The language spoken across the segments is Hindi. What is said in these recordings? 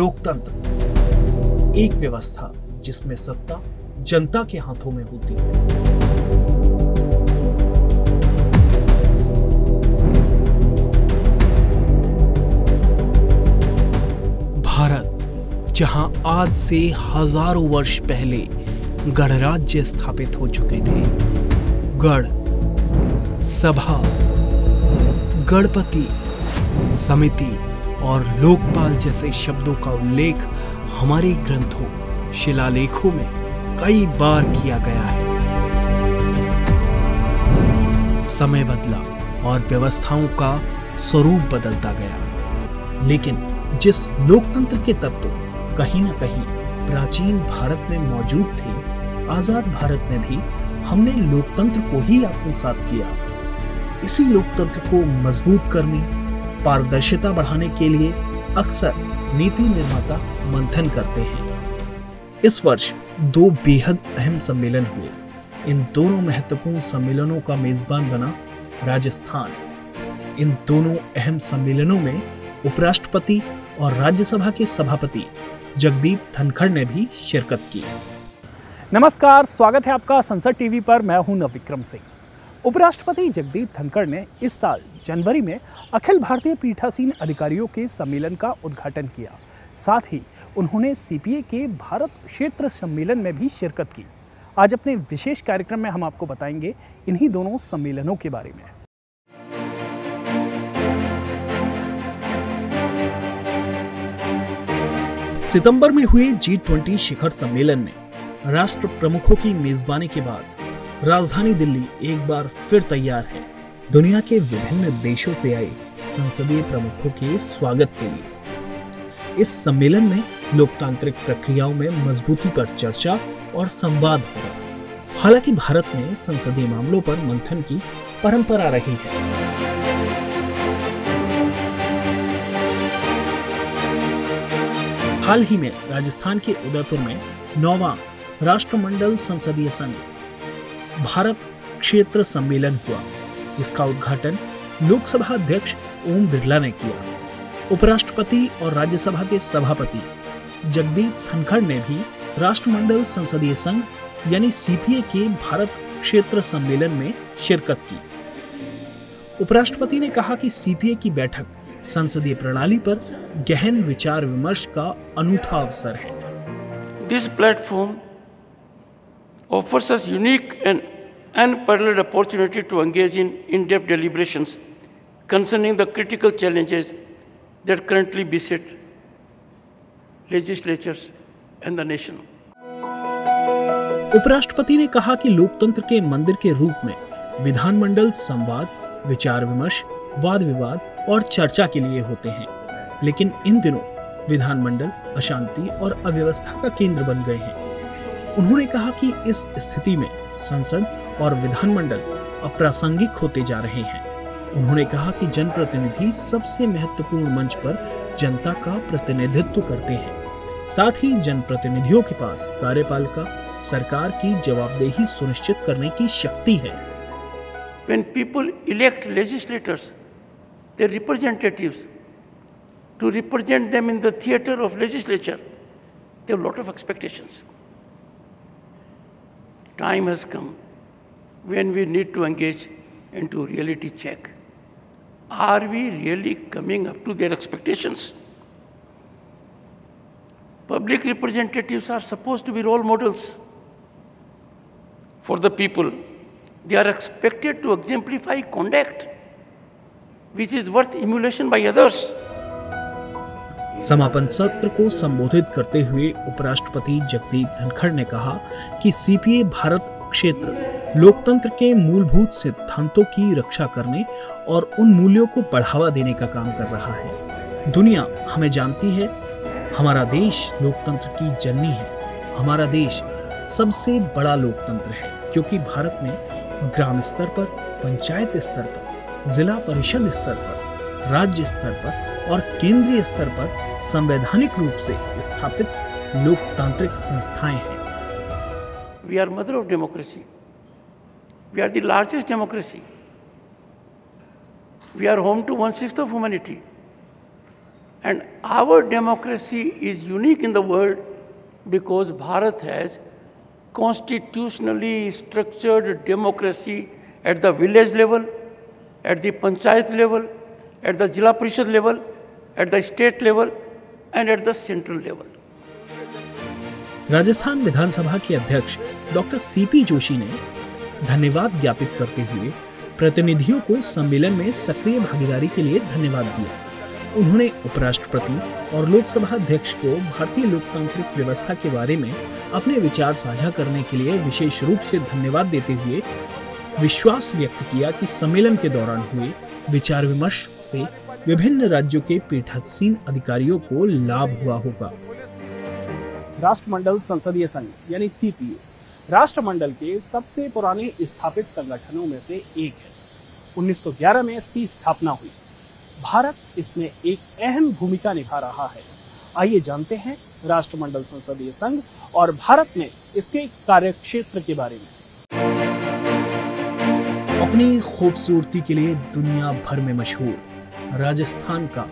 लोकतंत्र एक व्यवस्था जिसमें सत्ता जनता के हाथों में होती है। भारत, जहां आज से हजारों वर्ष पहले गणराज्य स्थापित हो चुके थे। गण, सभा, गणपति, समिति और लोकपाल जैसे शब्दों का उल्लेख हमारे ग्रंथों, शिलालेखों में कई बार किया गया है। समय बदला और व्यवस्थाओं का स्वरूप बदलता गया, लेकिन जिस लोकतंत्र के तत्व कहीं न कहीं प्राचीन भारत में मौजूद थे, आजाद भारत में भी हमने लोकतंत्र को ही आत्मसात किया। इसी लोकतंत्र को मजबूत करने, पारदर्शिता बढ़ाने के लिए अक्सर नीति निर्माता मंथन करते हैं। इस वर्ष 2 बेहद अहम सम्मेलन हुए। इन दोनों महत्वपूर्ण सम्मेलनों का मेजबान बना राजस्थान। इन दोनों अहम सम्मेलनों में उपराष्ट्रपति और राज्यसभा के सभापति जगदीप धनखड़ ने भी शिरकत की। नमस्कार, स्वागत है आपका संसद टीवी पर। मैं हूं नवविक्रम सिंह। उपराष्ट्रपति जगदीप धनखड़ ने इस साल जनवरी में अखिल भारतीय पीठासीन अधिकारियों के सम्मेलन का उद्घाटन किया। साथ ही उन्होंने सीपीए के भारत क्षेत्र सम्मेलन में भी शिरकत की। आज अपने विशेष कार्यक्रम में हम आपको बताएंगे इन्हीं दोनों सम्मेलनों के बारे में। सितंबर में हुए G20 शिखर सम्मेलन में राष्ट्र प्रमुखों की मेजबानी के बाद राजधानी दिल्ली एक बार फिर तैयार है दुनिया के विभिन्न देशों से आए संसदीय प्रमुखों के स्वागत के लिए। इस सम्मेलन में लोकतांत्रिक प्रक्रियाओं में मजबूती पर चर्चा और संवाद होगा। हालांकि भारत में संसदीय मामलों पर मंथन की परंपरा रही है। हाल ही में राजस्थान के उदयपुर में 9वां राष्ट्रमंडल संसदीय संघ भारत क्षेत्र सम्मेलन हुआ, जिसका उद्घाटन लोकसभा अध्यक्ष ओम बिरला ने किया। उपराष्ट्रपति और राज्यसभा के सभापति जगदीप धनखड़ ने भी राष्ट्रमंडल संसदीय संघ यानी सीपीए के भारत क्षेत्र सम्मेलन में शिरकत की। उपराष्ट्रपति ने कहा कि सीपीए की बैठक संसदीय प्रणाली पर गहन विचार विमर्श का अनूठा अवसर है। This platform offers us unique and unparalleled opportunity to engage in in-depth deliberations concerning the critical challenges that currently beset legislatures and the nation. उपराष्ट्रपति ने कहा कि लोकतंत्र के मंदिर के रूप में विधानमंडल संवाद, विचार विमर्श, वाद विवाद और चर्चा के लिए होते हैं, लेकिन इन दिनों विधानमंडल अशांति और अव्यवस्था का केंद्र बन गए हैं। उन्होंने कहा कि इस स्थिति में संसद और विधानमंडल अप्रासंगिक होते जा रहे हैं। उन्होंने कहा कि जनप्रतिनिधि सबसे महत्वपूर्ण मंच पर जनता का प्रतिनिधित्व करते हैं। साथ ही जनप्रतिनिधियों के पास कार्यपालिका सरकार की जवाबदेही सुनिश्चित करने की शक्ति है। When people elect legislators, their representatives, to represent them in the theater of legislature, they have a lot of expectations. Time has come when we need to engage into reality check. Are we really coming up to their expectations? Public representatives are supposed to be role models for the people. They are expected to exemplify conduct which is worth emulation by others. समापन सत्र को संबोधित करते हुए उपराष्ट्रपति जगदीप धनखड़ ने कहा कि सीपीए भारत क्षेत्र लोकतंत्र के मूलभूत सिद्धांतों की रक्षा करने और उन मूल्यों को बढ़ावा देने का काम कर रहा है। दुनिया हमें जानती है, हमारा देश लोकतंत्र की जननी है। हमारा देश सबसे बड़ा लोकतंत्र है, क्योंकि भारत में ग्राम स्तर पर, पंचायत स्तर पर, जिला परिषद स्तर पर, राज्य स्तर पर और केंद्रीय स्तर पर संवैधानिक रूप से स्थापित लोकतांत्रिक संस्थाएं हैं। We are mother of democracy. We are the largest democracy. We are home to 1/6 of humanity. And our democracy is unique in the world because Bharat has constitutionally structured democracy at the village level, at the panchayat level, at the Jila Parishad level, at the state level, and at the central level. Rajasthan विधानसभा के अध्यक्ष डॉक्टर सीपी जोशी ने धन्यवाद ज्ञापित करते हुए प्रतिनिधियों को सम्मेलन में सक्रिय भागीदारी के लिए धन्यवाद दिया। उन्होंने उपराष्ट्रपति और लोकसभा अध्यक्ष को भारतीय लोकतांत्रिक व्यवस्था के बारे में अपने विचार साझा करने के लिए विशेष रूप से धन्यवाद देते हुए विश्वास व्यक्त किया कि सम्मेलन के दौरान हुए विचार विमर्श से विभिन्न राज्यों के पीठासीन अधिकारियों को लाभ हुआ होगा। राष्ट्रमंडल संसदीय संघ यानी सीपीए राष्ट्रमंडल के सबसे पुराने स्थापित संगठनों में से एक है। 1911 में इसकी स्थापना हुई। भारत इसमें एक अहम भूमिका निभा रहा है। आइए जानते हैं राष्ट्रमंडल संसदीय संघ और भारत में इसके कार्यक्षेत्र के बारे में। अपनी खूबसूरती के लिए दुनिया भर में मशहूर राजस्थान का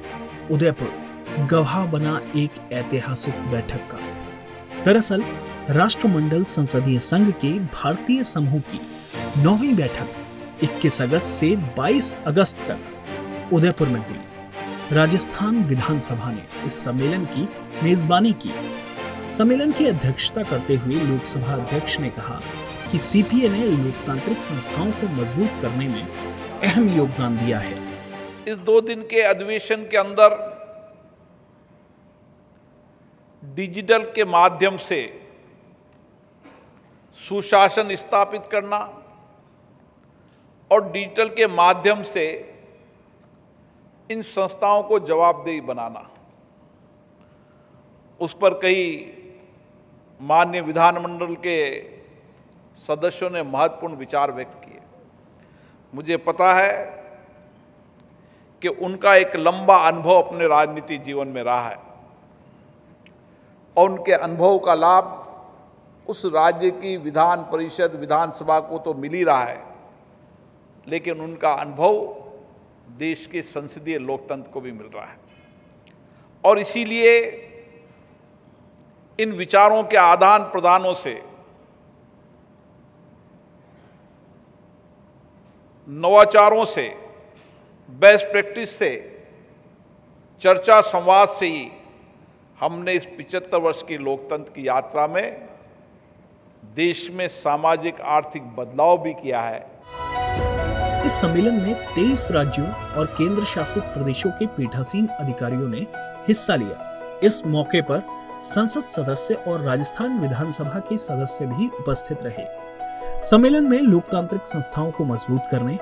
उदयपुर गवाह बना एक ऐतिहासिक बैठक का। दरअसल राष्ट्रमंडल संसदीय संघ के भारतीय समूह की 9वीं बैठक 21 अगस्त से 22 अगस्त तक उदयपुर में हुई। राजस्थान विधानसभा ने इस सम्मेलन की मेजबानी की। सम्मेलन की अध्यक्षता करते हुए लोकसभा अध्यक्ष ने कहा कि सीपीए ने लोकतांत्रिक संस्थाओं को मजबूत करने में अहम योगदान दिया है। इस 2 दिन के अधिवेशन के अंदर डिजिटल के माध्यम से सुशासन स्थापित करना और डिजिटल के माध्यम से इन संस्थाओं को जवाबदेही बनाना, उस पर कई माननीय विधानमंडल के सदस्यों ने महत्वपूर्ण विचार व्यक्त किए। मुझे पता है कि उनका एक लंबा अनुभव अपने राजनीति जीवन में रहा है और उनके अनुभव का लाभ उस राज्य की विधान परिषद विधानसभा को तो मिल ही रहा है, लेकिन उनका अनुभव देश के संसदीय लोकतंत्र को भी मिल रहा है। और इसीलिए इन विचारों के आदान प्रदानों से, नवाचारों से, बेस्ट प्रैक्टिस से, चर्चा संवाद से ही हमने इस 75 वर्ष की लोकतंत्र की यात्रा में देश में सामाजिक आर्थिक बदलाव भी किया है। इस सम्मेलन में 23 राज्यों और केंद्र शासित प्रदेशों के पीठासीन अधिकारियों ने हिस्सा लिया। इस मौके पर संसद सदस्य और राजस्थान विधानसभा के सदस्य भी उपस्थित रहे। सम्मेलन में लोकतांत्रिक संस्थाओं को मजबूत करने,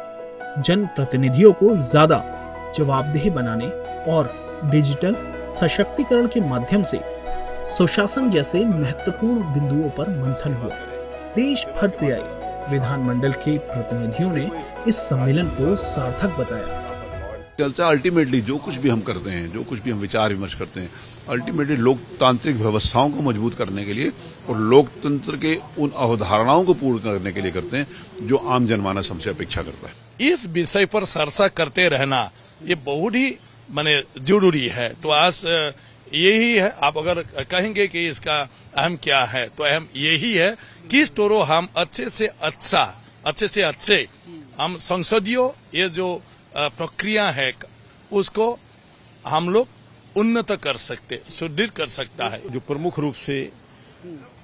जनप्रतिनिधियों को ज्यादा जवाबदेह बनाने और डिजिटल सशक्तिकरण के माध्यम से सुशासन जैसे महत्वपूर्ण बिंदुओं पर मंथन हुआ। देश भर से आए विधानमंडल के प्रतिनिधियों ने इस सम्मेलन को सार्थक बताया। चर्चा अल्टीमेटली जो कुछ भी हम करते हैं, जो कुछ भी हम विचार विमर्श करते हैं, अल्टीमेटली लोकतांत्रिक व्यवस्थाओं को मजबूत करने के लिए और लोकतंत्र के उन अवधारणाओं को पूर्ण करने के लिए करते हैं जो आम जनमानस हमसे अपेक्षा करता है। इस विषय पर चर्चा करते रहना ये बहुत ही माने जरूरी है। तो आज यही है, आप अगर कहेंगे कि इसका अहम क्या है तो अहम यही है कि इस तौर हम अच्छे से अच्छे हम संसदीय ये जो प्रक्रिया है उसको हम लोग उन्नत कर सकते, सुदृढ़ कर सकता है। जो प्रमुख रूप से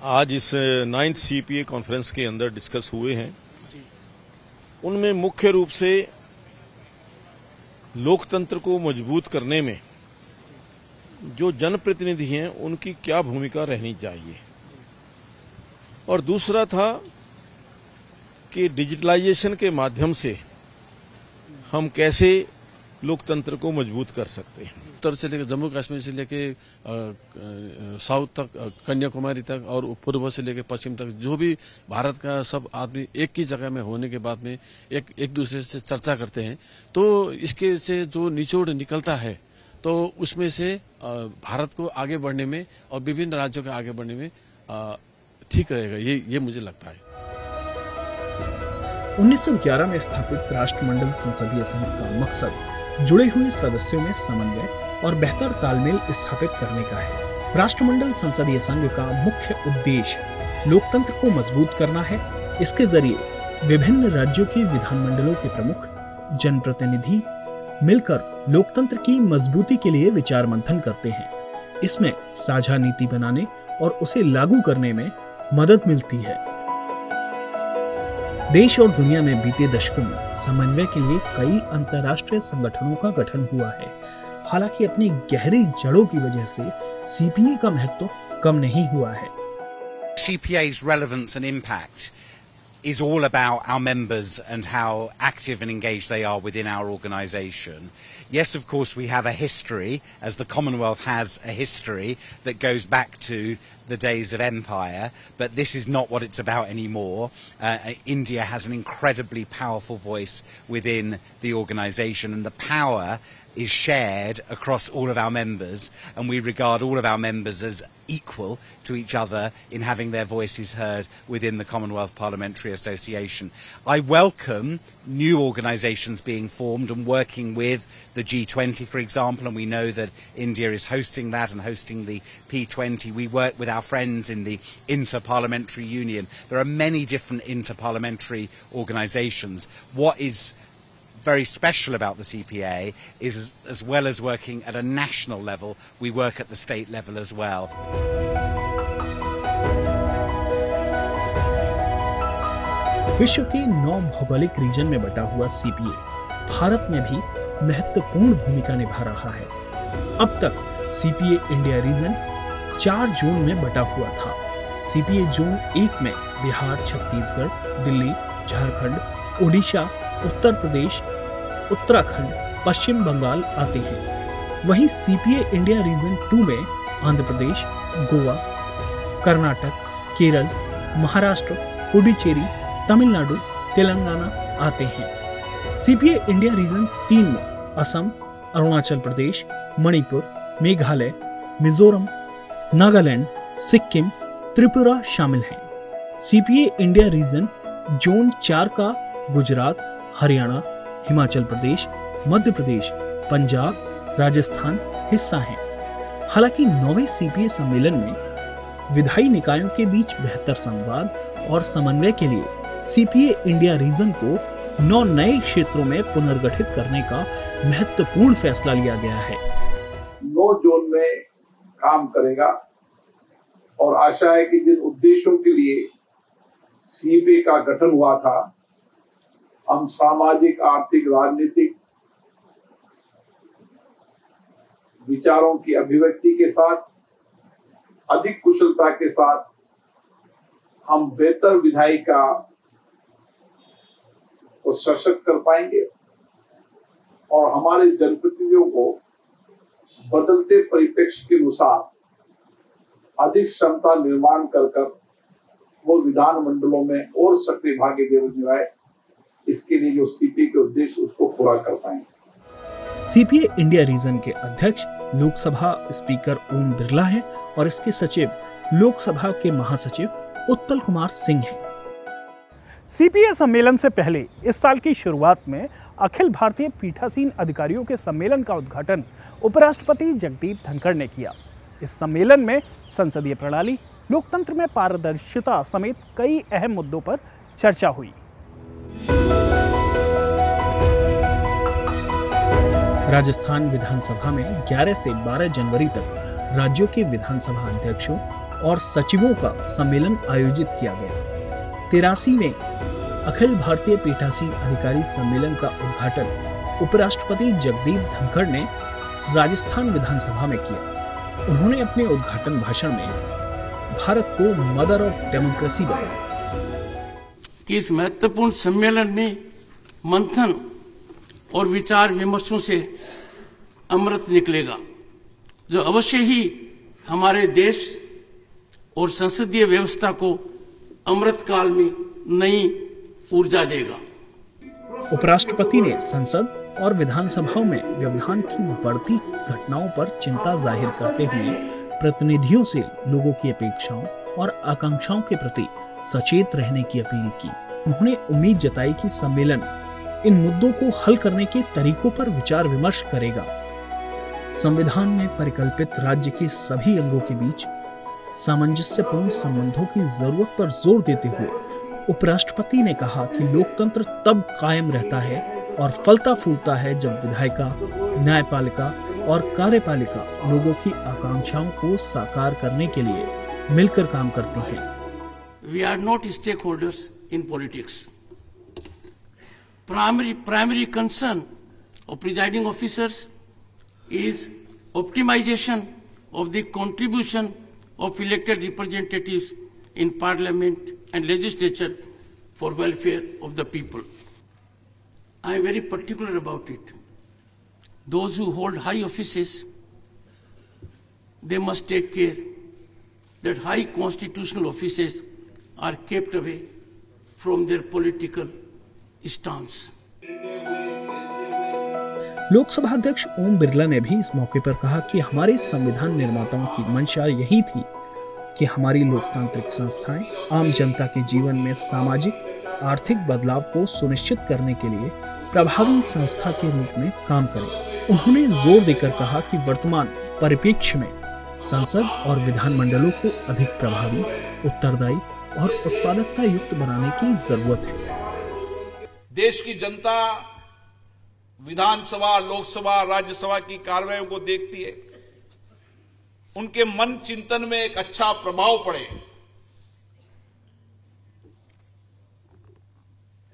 आज इस 9th सीपीए कॉन्फ्रेंस के अंदर डिस्कस हुए हैं, उनमें मुख्य रूप से लोकतंत्र को मजबूत करने में जो जनप्रतिनिधि हैं उनकी क्या भूमिका रहनी चाहिए, और दूसरा था कि डिजिटलाइजेशन के माध्यम से हम कैसे लोकतंत्र को मजबूत कर सकते हैं। उत्तर से लेकर जम्मू कश्मीर से लेके साउथ तक, कन्याकुमारी तक और पूर्व से लेकर पश्चिम तक जो भी भारत का सब आदमी एक ही जगह में होने के बाद में एक दूसरे से चर्चा करते हैं, तो इसके से जो निचोड़ निकलता है तो उसमें से भारत को आगे बढ़ने में और विभिन्न राज्यों के आगे बढ़ने में ठीक रहेगा, ये मुझे लगता है। 1911 में स्थापित राष्ट्रमंडल संसदीय संघ का मकसद जुड़े हुए सदस्यों में समन्वय और बेहतर तालमेल स्थापित करने का है। राष्ट्रमंडल संसदीय संघ का मुख्य उद्देश्य लोकतंत्र को मजबूत करना है। इसके जरिए विभिन्न राज्यों के विधानमंडलों के प्रमुख जनप्रतिनिधि मिलकर लोकतंत्र की मजबूती के लिए विचार मंथन करते हैं। इसमें साझा नीति बनाने और उसे लागू करने में मदद मिलती है। देश और दुनिया में बीते दशकों में समन्वय के लिए कई अंतर्राष्ट्रीय संगठनों का गठन हुआ है। हालांकि अपनी गहरी जड़ों की वजह से सीपीए का महत्व कम नहीं हुआ है। CPA's relevance and impact is all about our members and how active and engaged they are within our organisation. Yes, of course, we have a history, as the Commonwealth has a history that goes back to the days of empire, but this is not what it's about anymore. India has an incredibly powerful voice within the organisation, and the power is shared across all of our members, and we regard all of our members as equal to each other in having their voices heard within the Commonwealth Parliamentary Association. I welcome new organisations being formed and working with the G20, for example, and we know that India is hosting that and hosting the P20. We work with our friends in the Inter-Parliamentary Union. There are many different inter-parliamentary organisations. What is very special about the CPA is as well as working at a national level, we work at the state level as well. विश्व के 9 भौगोलिक रीजन में बटा हुआ सीपीए भारत में भी महत्वपूर्ण भूमिका निभा रहा है। अब तक सीपीए इंडिया रीजन 4 जोन में बटा हुआ था। सीपीए जोन 1 में बिहार, छत्तीसगढ़, दिल्ली, झारखंड, ओडिशा, उत्तर प्रदेश, उत्तराखंड, पश्चिम बंगाल आते हैं। वहीं सीपीए इंडिया रीजन 2 में आंध्र प्रदेश, गोवा, कर्नाटक, केरल, महाराष्ट्र, पुडुचेरी, तमिलनाडु, तेलंगाना आते हैं। सीपीए इंडिया रीजन 3 में असम, अरुणाचल प्रदेश, मणिपुर, मेघालय, मिजोरम, नागालैंड, सिक्किम, त्रिपुरा शामिल हैं। सीपीए इंडिया रीजन जोन 4 का गुजरात, हरियाणा, हिमाचल प्रदेश, मध्य प्रदेश, पंजाब, राजस्थान हिस्सा है। हालांकि 9वें सीपीए सम्मेलन में विधायी निकायों के बीच बेहतर संवाद और समन्वय के लिए सीपीए इंडिया रीजन को 9 नए क्षेत्रों में पुनर्गठित करने का महत्वपूर्ण फैसला लिया गया है। 9 जोन में काम करेगा और आशा है कि जिन उद्देश्यों के लिए सीपीए का गठन हुआ था, हम सामाजिक, आर्थिक, राजनीतिक विचारों की अभिव्यक्ति के साथ, अधिक कुशलता के साथ हम बेहतर विधायिका को सशक्त कर पाएंगे और हमारे जनप्रतिनिधियों को बदलते परिप्रेक्ष्य के अनुसार अधिक क्षमता निर्माण कर वो विधानमंडलों में और सक्रिय भागीदारी निभाए। इसके लिए जो सीपीए के उद्देश्य उसको पूरा कर पाएंगे। सीपीए इंडिया रीजन के अध्यक्ष लोकसभा स्पीकर ओम बिरला हैं और इसके सचिव लोकसभा के महासचिव उत्पल कुमार सिंह हैं। सीपीए सम्मेलन से पहले इस साल की शुरुआत में अखिल भारतीय पीठासीन अधिकारियों के सम्मेलन का उद्घाटन उपराष्ट्रपति जगदीप धनखड़ ने किया। इस सम्मेलन में संसदीय प्रणाली, लोकतंत्र में पारदर्शिता समेत कई अहम मुद्दों पर चर्चा हुई। राजस्थान विधानसभा में 11 से 12 जनवरी तक राज्यों के विधानसभा अध्यक्षों और सचिवों का सम्मेलन आयोजित किया गया। 83वें अखिल भारतीय पीठासीन अधिकारी सम्मेलन का उद्घाटन उपराष्ट्रपति जगदीप धनखड़ ने राजस्थान विधानसभा में किया। उन्होंने अपने उद्घाटन भाषण में भारत को मदर ऑफ डेमोक्रेसी बताया। इस महत्वपूर्ण सम्मेलन में मंथन और विचार विमर्शों से अमृत निकलेगा, जो अवश्य ही हमारे देश और संसदीय व्यवस्था को अमृत काल में नई ऊर्जा देगा। उपराष्ट्रपति ने संसद और विधानसभाओं में व्यवधान की बढ़ती घटनाओं पर चिंता जाहिर करते हुए प्रतिनिधियों से लोगों की अपेक्षाओं और आकांक्षाओं के प्रति सचेत रहने की अपील की। उन्होंने उम्मीद जताई कि सम्मेलन इन मुद्दों को हल करने के तरीकों पर विचार विमर्श करेगा। संविधान में परिकल्पित राज्य के सभी अंगों के बीच सामंजस्यपूर्ण संबंधों की जरूरत पर जोर देते हुए उपराष्ट्रपति ने कहा कि लोकतंत्र तब कायम रहता है और फलता फूलता है जब विधायिका, न्यायपालिका और कार्यपालिका लोगों की आकांक्षाओं को साकार करने के लिए मिलकर काम करती हैं। We are not stakeholders in politics. Primary concern of presiding officers is optimization of the contribution of elected representatives in parliament and legislature for welfare of the people. I am very particular about it. Those who hold high offices, they must take care that high constitutional offices are kept away from their political stance. Lok Sabha अध्यक्ष ओम बिरला ने भी इस मौके पर कहा कि हमारे संविधान निर्माताओं की मंशा यही थी कि हमारी लोकतांत्रिक संस्थाएं आम जनता के जीवन में सामाजिक आर्थिक बदलाव को सुनिश्चित करने के लिए प्रभावी संस्था के रूप में काम करें। उन्होंने जोर देकर कहा कि वर्तमान परिप्रेक्ष्य में संसद और विधानमंडलों को अधिक प्रभावी, उत्तरदायी और उत्पादकता युक्त बनाने की जरूरत है। देश की जनता विधानसभा, लोकसभा, राज्यसभा की कार्रवाइयों को देखती है, उनके मन चिंतन में एक अच्छा प्रभाव पड़े,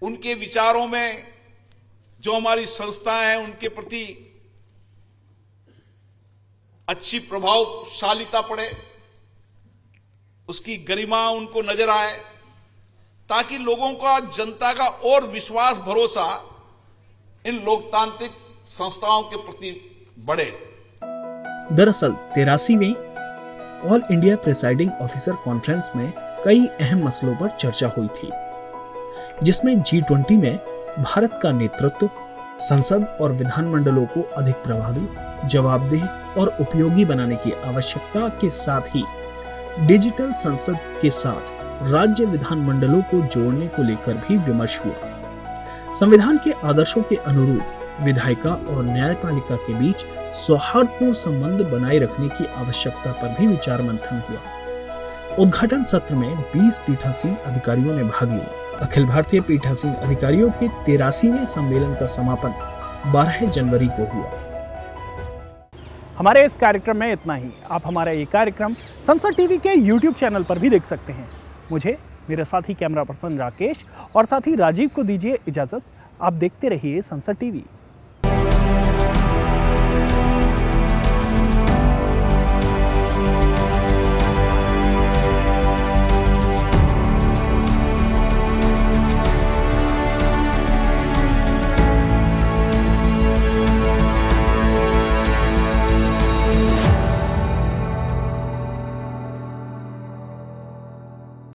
उनके विचारों में जो हमारी संस्थाएं हैं उनके प्रति अच्छी प्रभावशालीता पड़े, उसकी गरिमा उनको नजर आए, ताकि लोगों का, जनता का और विश्वास, भरोसा इन लोकतांत्रिक संस्थाओं के प्रति बढ़े। दरअसल 83वें All India presiding officer conference में कई अहम मसलों पर चर्चा हुई थी, जिसमें G20 में भारत का नेतृत्व, संसद और विधानमंडलों को अधिक प्रभावी, जवाबदेह और उपयोगी बनाने की आवश्यकता के साथ ही डिजिटल संसद के साथ राज्य विधानमंडलों को जोड़ने को लेकर भी विमर्श हुआ। संविधान के आदर्शों के अनुरूप विधायिका और न्यायपालिका के बीच सौहार्दपूर्ण संबंध बनाए रखने की आवश्यकता पर भी विचार मंथन हुआ। उद्घाटन सत्र में 20 पीठासीन अधिकारियों ने भाग लिया। अखिल भारतीय पीठासीन अधिकारियों के 83वें सम्मेलन का समापन 12 जनवरी को हुआ। हमारे इस कार्यक्रम में इतना ही। आप हमारा ये कार्यक्रम संसद टीवी के YouTube चैनल पर भी देख सकते हैं। मुझे, मेरे साथी कैमरा पर्सन राकेश और साथी राजीव को दीजिए इजाजत। आप देखते रहिए संसद टीवी।